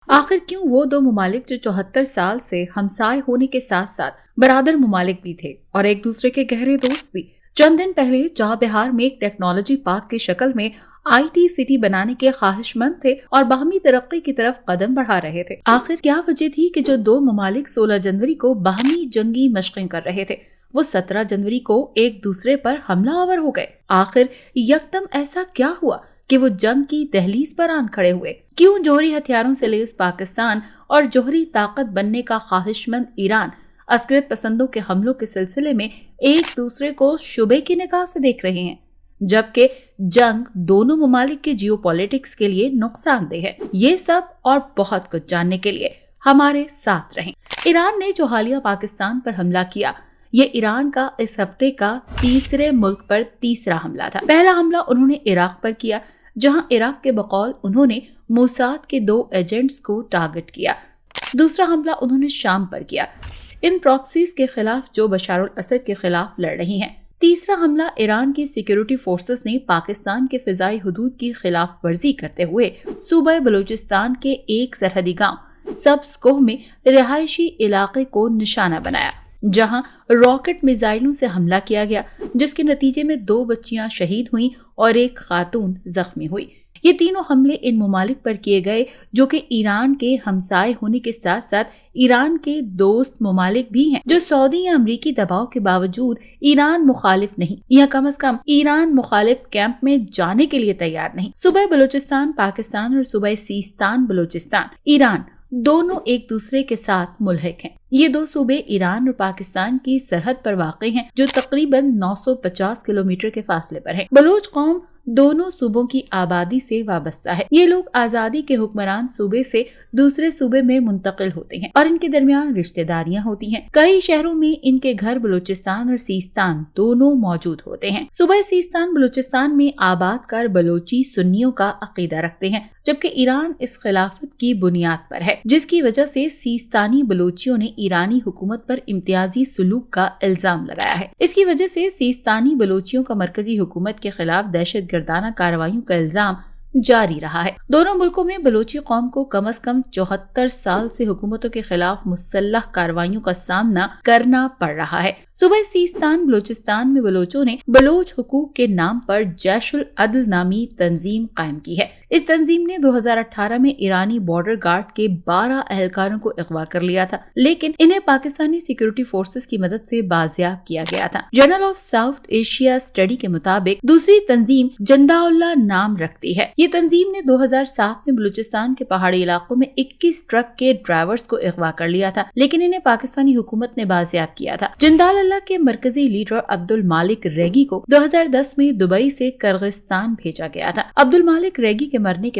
آخر کیوں وہ دو ممالک جو 74 سال سے ہمسائے ہونے کے ساتھ ساتھ برادر ممالک بھی تھے اور ایک دوسرے کے گہرے دوست بھی، چند دن پہلے جہاں بہار میں ایک ٹیکنالوجی پارک کی شکل میں IT سٹی بنانے کے خواہش مند تھے اور باہمی ترقی کی طرف قدم بڑھا رہے تھے، آخر کیا وجہ تھی کہ جو دو ممالک 16 جنوری کو باہمی جنگی مشقیں کر رہے تھے وہ 17 جنوری کو ایک دوسرے پر حملہ آور ہو گئے؟ آخر یکدم ایسا کیا ہوا کہ وہ جنگ کی دہلیز پر آن کھڑے ہوئے؟ کیوں جوہری ہتھیاروں سے لیس پاکستان اور جوہری طاقت بننے کا خواہش مند ایران عسکریت پسندوں کے حملوں کے سلسلے میں ایک دوسرے کو شبے کی نگاہ سے دیکھ رہے ہیں، جبکہ جنگ دونوں ممالک کے جیو پولیٹکس کے لیے نقصان دہ ہے؟ یہ سب اور بہت کچھ جاننے کے لیے ہمارے ساتھ رہیں۔ ایران نے جو حالیہ پاکستان پر حملہ کیا، یہ ایران کا اس ہفتے کا تیسرے ملک پر تیسرا حملہ تھا۔ پہلا حملہ انہوں نے عراق پر کیا، جہاں عراق کے بقول انہوں نے موساد کے 2 ایجنٹس کو ٹارگٹ کیا۔ دوسرا حملہ انہوں نے شام پر کیا، ان پراکسیز کے خلاف جو بشار الاسد کے خلاف لڑ رہی ہیں۔ تیسرا حملہ ایران کی سیکیورٹی فورسز نے پاکستان کے فضائی حدود کی خلاف ورزی کرتے ہوئے صوبہ بلوچستان کے ایک سرحدی گاؤں سبز کوہ میں رہائشی علاقے کو نشانہ بنایا، جہاں راکٹ میزائلوں سے حملہ کیا گیا، جس کے نتیجے میں 2 بچیاں شہید ہوئیں اور ایک خاتون زخمی ہوئی۔ یہ تینوں حملے ان ممالک پر کیے گئے جو کہ ایران کے ہمسائے ہونے کے ساتھ ساتھ ایران کے دوست ممالک بھی ہیں، جو سعودی یا امریکی دباؤ کے باوجود ایران مخالف نہیں یا کم از کم ایران مخالف کیمپ میں جانے کے لیے تیار نہیں۔ صوبہ بلوچستان پاکستان اور صوبہ سیستان بلوچستان ایران دونوں ایک دوسرے کے ساتھ ملحق ہیں۔ یہ 2 صوبے ایران اور پاکستان کی سرحد پر واقع ہیں، جو تقریباً 950 کلومیٹر کے فاصلے پر ہیں۔ بلوچ قوم دونوں صوبوں کی آبادی سے وابستہ ہے۔ یہ لوگ آزادی کے حکمران صوبے سے دوسرے صوبے میں منتقل ہوتے ہیں اور ان کے درمیان رشتہ داریاں ہوتی ہیں۔ کئی شہروں میں ان کے گھر بلوچستان اور سیستان دونوں موجود ہوتے ہیں۔ صوبہ سیستان بلوچستان میں آباد کار بلوچی سنیوں کا عقیدہ رکھتے ہیں، جبکہ ایران اس خلافت کی بنیاد پر ہے، جس کی وجہ سے سیستانی بلوچیوں نے ایرانی حکومت پر امتیازی سلوک کا الزام لگایا ہے۔ اس کی وجہ سے سیستانی بلوچیوں کا مرکزی حکومت کے خلاف دہشت گردانہ کارروائیوں کا الزام جاری رہا ہے۔ دونوں ملکوں میں بلوچی قوم کو کم از کم 74 سال سے حکومتوں کے خلاف مسلح کارروائیوں کا سامنا کرنا پڑ رہا ہے۔ صوبہ سیستان بلوچستان میں بلوچوں نے بلوچ حقوق کے نام پر جیش العدل نامی تنظیم قائم کی ہے۔ اس تنظیم نے 2018 میں ایرانی بارڈر گارڈ کے 12 اہلکاروں کو اغوا کر لیا تھا، لیکن انہیں پاکستانی سیکیورٹی فورسز کی مدد سے بازیاب کیا گیا تھا۔ Journal of South Asia study کے مطابق دوسری تنظیم جندا اللہ نام رکھتی ہے۔ یہ تنظیم نے 2007 میں بلوچستان کے پہاڑی علاقوں میں 21 ٹرک کے ڈرائیورز کو اغوا کر لیا تھا، لیکن انہیں پاکستانی حکومت نے بازیاب کیا تھا۔ جندال اللہ کے مرکزی لیڈر عبد المالک ریگی کو 2010 میں دبئی سے کرغستان بھیجا گیا تھا۔ عبد المالک ریگی کے مرنے کے